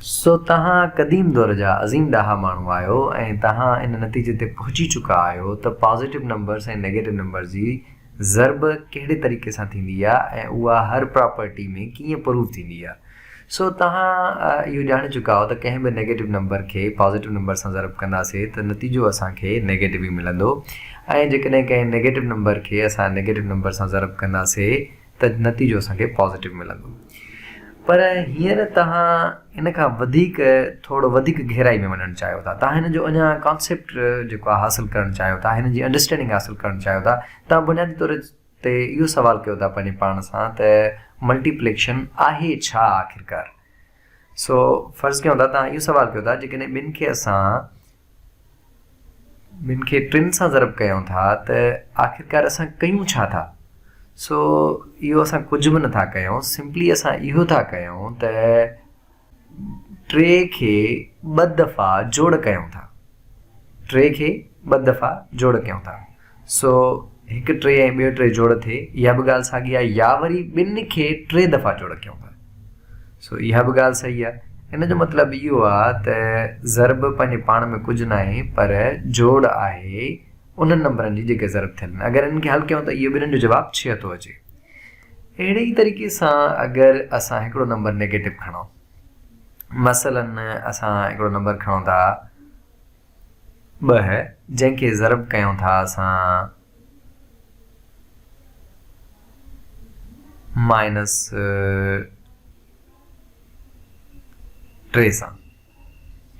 सो तव्हां क़दीम दौर जा अज़ीम ॾाहा माण्हू आहियो ऐं तव्हां इन नतीजे ते पहुची चुका आहियो त पॉज़िटिव नंबर्स ऐं नेगेटिव नंबर जी ज़रब कहिड़े तरीक़े सां थींदी आहे ऐं उहा हर प्रॉपर्टी में कीअं प्रूव थींदी आहे। सो तव्हां इहो ॼाणे चुका आहियो त कंहिं बि नेगेटिव नंबर खे पॉज़िटिव नंबर सां ज़रब कंदासीं त नतीजो असांखे नेगेटिव ई मिलंदो ऐं जेकॾहिं कंहिं नेगेटिव नंबर खे असां नेगेटिव नंबर सां ज़रब कंदासीं त नतीजो असांखे पॉज़िटिव मिलंदो। पर हींअर तव्हां इन खां वधीक थोरो वधीक गहराई में वञणु चाहियो था, तव्हां हिन जो अञा कॉन्सेप्ट जेको आहे हासिलु करणु चाहियो था, हिन जी अंडरस्टैंडिंग हासिलु करणु चाहियो था। तव्हां बुनियादी तौर ते इहो सुवालु कयो था पंहिंजे पाण सां त मल्टीप्लिकेशन आहे छा आख़िरकार। सो फ़र्ज़ु कयूं था तव्हां इहो सुवालु कयो था जेकॾहिं ॿिनि खे टिनि सां ज़रब कयूं था त आख़िरकार असां कयूं छा था। सो इहो असां कुझु बि नथा कयूं, सिंपली असां इहो था कयूं त टे खे ॿ दफ़ा जोड़ कयूं था, टे खे ॿ दफ़ा जोड़ कयूं था। सो हिकु टे ऐं ॿियो टे जोड़ थिए, इहा बि ॻाल्हि साॻी आहे, या वरी ॿिनि खे टे दफ़ा जोड़ कयूं था। सो इहा बि ॻाल्हि सही आहे। हिन जो मतिलबु इहो आहे त ज़रब पंहिंजे पाण में कुझु न आहे पर जोड़ आहे उन्हनि नंबरनि जी जेके ज़रब थियनि। अगरि इन्हनि खे हल कयूं त इहो ॿिन्हिनि जो जवाबु 6 थो अचे। अहिड़े ई तरीक़े सां अगरि असां हिकिड़ो नंबर नेगेटिव खणूं, मसलन असां हिकिड़ो नंबर खणूं था 2, जंहिंखे ज़रब कयूं था असां -3 सां,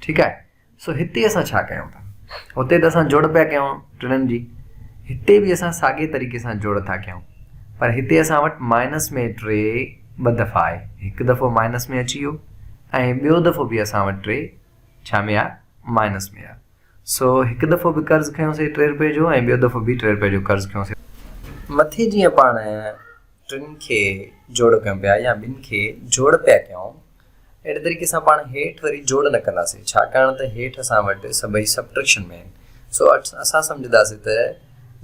ठीकु आहे। सो हिते असां छा कयूं था, हुते त असां जोड़ पिया कयूं टिनिनि जी, हिते बि असां साॻे तरीक़े सां जोड़ था कयूं, पर हिते असां वटि माइनस में 3 ॿ दफ़ा आहे, हिकु दफ़ो माइनस में अची वियो ऐं ॿियो दफ़ो बि असां वटि 3 छा में आहे, माइनस में आहे। सो हिकु दफ़ो बि कर्ज़ु खयोंसीं 3 रुपए जो ऐं ॿियो दफ़ो बि 3 रुपए जो कर्ज़ु खयोंसीं। मथे जीअं पाण टिनि खे जोड़ कयूं पिया या ॿिनि खे जोड़ पिया कयूं, अहिड़े तरीक़े सां पाण हेठि वरी जोड़ न कंदासीं, छाकाणि त हेठि असां वटि सभई सबट्रैक्शन में आहिनि। सो असां सम्झंदासीं त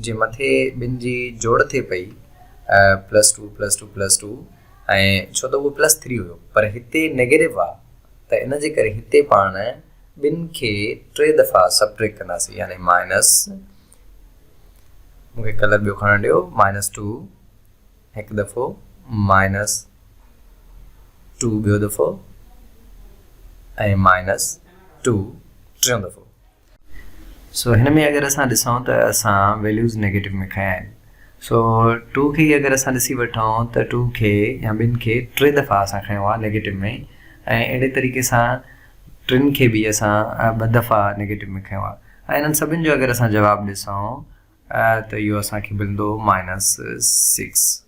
जीअं मथे ॿिनि जी जोड़ थिए पई +2 +2 +2 ऐं छो त उहो +3 हुयो, पर हिते नेगेटिव आहे त इन जे करे हिते पाण ॿिनि खे 3 दफ़ा सबट्रैक्ट कंदासीं, यानी माइनस, मूंखे कलर ॿियो खणणु ॾियो, -2 हिकु दफ़ो, -2 ॿियो दफ़ो ऐं -2 टियों दफ़ो। सो हिन में अगरि असां ॾिसूं त असां वैल्यूज़ नेगेटिव में खया आहिनि। सो 2 खे अगरि असां ॾिसी वठूं त 2 खे या ॿिनि खे 3 दफ़ा असां खयो आहे नेगेटिव में, ऐं अहिड़े तरीक़े सां टिनि खे बि असां 2 दफ़ा नेगेटिव में खयो आहे। ऐं इन्हनि सभिनि जो अगरि असां जवाबु ॾिसूं त इहो असांखे मिलंदो -6।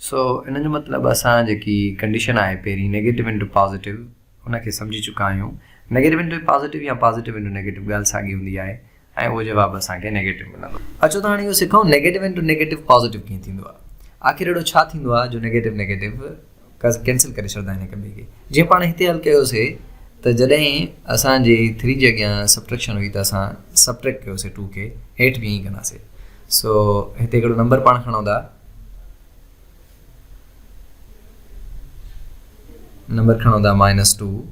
सो इन जो मतिलबु असां जेकी कंडीशन आहे पहिरीं नेगेटिव इंटू पॉज़िटिव उनखे सम्झी चुका आहियूं। नेगेटिव इंटू पॉज़िटिव या पॉज़िटिव इंटू नेगेटिव ॻाल्हि साॻी हूंदी आहे ऐं उहो जवाबु असांखे नेगेटिव मिलंदो। अचो त हाणे इहो सिखूं नेगेटिव इंटू नेगेटिव पॉज़िटिव कीअं थींदो आहे। आख़िर अहिड़ो छा थींदो आहे जो नेगेटिव कैंसिल करे छॾंदा आहिनि हिक ॿिए खे। जीअं पाण हिते हल कयोसीं त जॾहिं असांजे 3 जे अॻियां सबट्रैक्शन हुई त असां सबट्रैक्ट कयोसीं 2 खे, हेठि बि ईअं कंदासीं। सो हिते हिकिड़ो नंबर पाण खणूं था, नंबर खणूं था -2,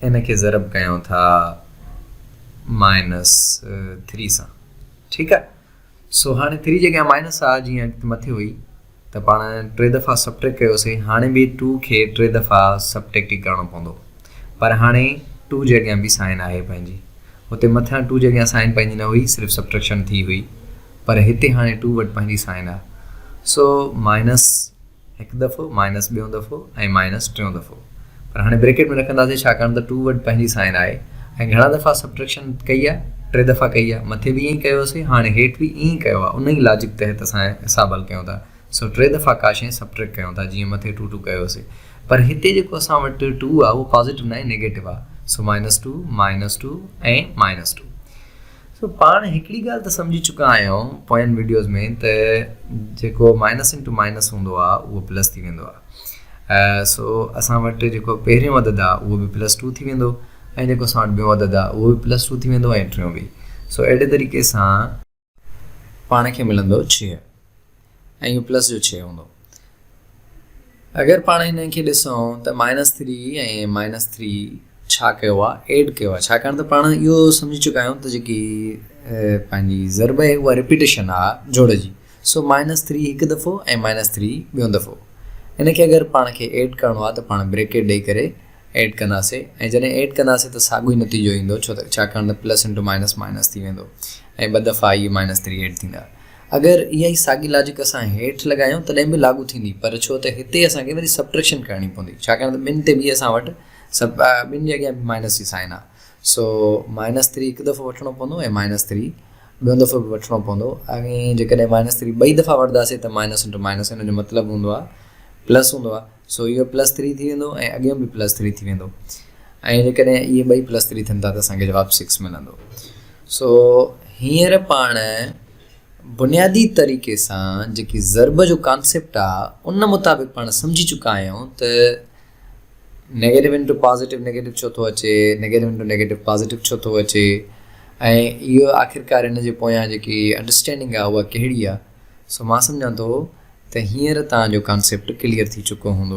इन खे ज़रब कयूं था -3 सां, ठीकु आहे। सो हाणे 3 जे अॻियां माइनस आहे, जीअं मथे हुई त पाण 3 दफ़ा सबट्रैक्ट कयोसीं, हाणे बि 2 खे 3 दफ़ा सबट्रैक्ट ई करिणो पवंदो, पर हाणे 2 जे अॻियां बि साइन आहे पंहिंजी, हुते मथां 2 जे अॻियां साइन पंहिंजी न हुई, सिर्फ़ु सबट्रैक्शन थी हुई, पर हिते हाणे 2 वटि पंहिंजी साइन आहे। सो माइनस हिकु दफ़ो, माइनस ॿियों दफ़ो ऐं माइनस टियों दफ़ो, पर हाणे ब्रैकेट में रखंदासीं छाकाणि त 2 वटि पंहिंजी साइन आहे ऐं घणा दफ़ा सबट्रैक्शन कई आहे, 3 दफ़ा कई आहे। मथे बि ईअं ई कयोसीं, हाणे हेठि बि ईअं ई कयो आहे, उन ई लॉजिक तहत असां हिसाब हल कयूं था। सो 3 दफ़ा का शइ सबट्रैक्ट कयूं था, जीअं मथे 2 कयोसीं, पर हिते जेको असां वटि 2 आहे उहो पॉज़िटिव न आहे, नेगेटिव आहे। सो -2 -2 ऐं -2। सो पाण हिकिड़ी ॻाल्हि त सम्झी चुका आहियूं पोयनि वीडियोज़ में त जेको माइनस इंटू माइनस हूंदो आहे उहो प्लस थी वेंदो आहे। सो असां वटि जेको पहिरियों अदद आहे उहो बि +2 थी वेंदो ऐं जेको असां वटि ॿियों अदद आहे उहो बि +2 थी वेंदो ऐं टियों बि। सो अहिड़े तरीक़े सां पाण खे मिलंदो 6 ऐं इहो प्लस जो 6 हूंदो। अगरि पाण हिन खे ॾिसूं त -3 ऐं -3 छा कयो आहे, एड कयो आहे, छाकाणि त पाण इहो सम्झी चुका आहियूं त जेकी पंहिंजी ज़रब आहे उहा रिपीटेशन आहे जोड़ जी। सो -3 हिकु दफ़ो ऐं -3 ॿियों दफ़ो। इन खे अगरि पाण खे एड करिणो आहे त पाण ब्रेकेट ॾेई करे एड कंदासीं, ऐं जॾहिं एड कंदासीं त साॻियो ई नतीजो ईंदो, छो त छाकाणि त प्लस इंटू माइनस माइनस थी वेंदो ऐं ॿ दफ़ा इहे -3 एड थींदा। अगरि इहा ई साॻी लॉजिक असां हेठि लॻायूं तॾहिं बि लागू थींदी, पर छो त हिते असांखे वरी सबट्रैक्शन करणी पवंदी, छाकाणि त ॿिनि ते बि असां वटि ॿिनि जे अॻियां बि माइनस जी साइन आहे। सो -3 हिकु दफ़ो वठिणो पवंदो ऐं -3 ॿियों दफ़ो बि वठिणो पवंदो। ऐं जेकॾहिं -3 ॿई दफ़ा वठंदासीं त माइनस इंटू माइनस हिन जो मतिलबु हूंदो आहे प्लस हूंदो आहे। सो इहो +3 थी वेंदो ऐं अॻियां बि +3 थी वेंदो, ऐं जेकॾहिं इहे ॿई +3 थियनि था त असांखे जवाबु 6 मिलंदो। सो हींअर पाण बुनियादी तरीक़े सां जेकी ज़रब जो कॉन्सेप्ट आहे उन मुताबिक़ पाण सम्झी चुका आहियूं त नेगेटिव इंटू पॉज़िटिव नेगेटिव छो थो अचे, नेगेटिव इंटू नेगेटिव पॉज़िटिव छो थो अचे, ऐं इहो आख़िरकार हिन जे पोयां जेकी अंडरस्टैंडिंग आहे उहा कहिड़ी आहे। सो मां सम्झां थो त हींअर तव्हांजो कॉन्सेप्ट क्लियर थी चुको हूंदो।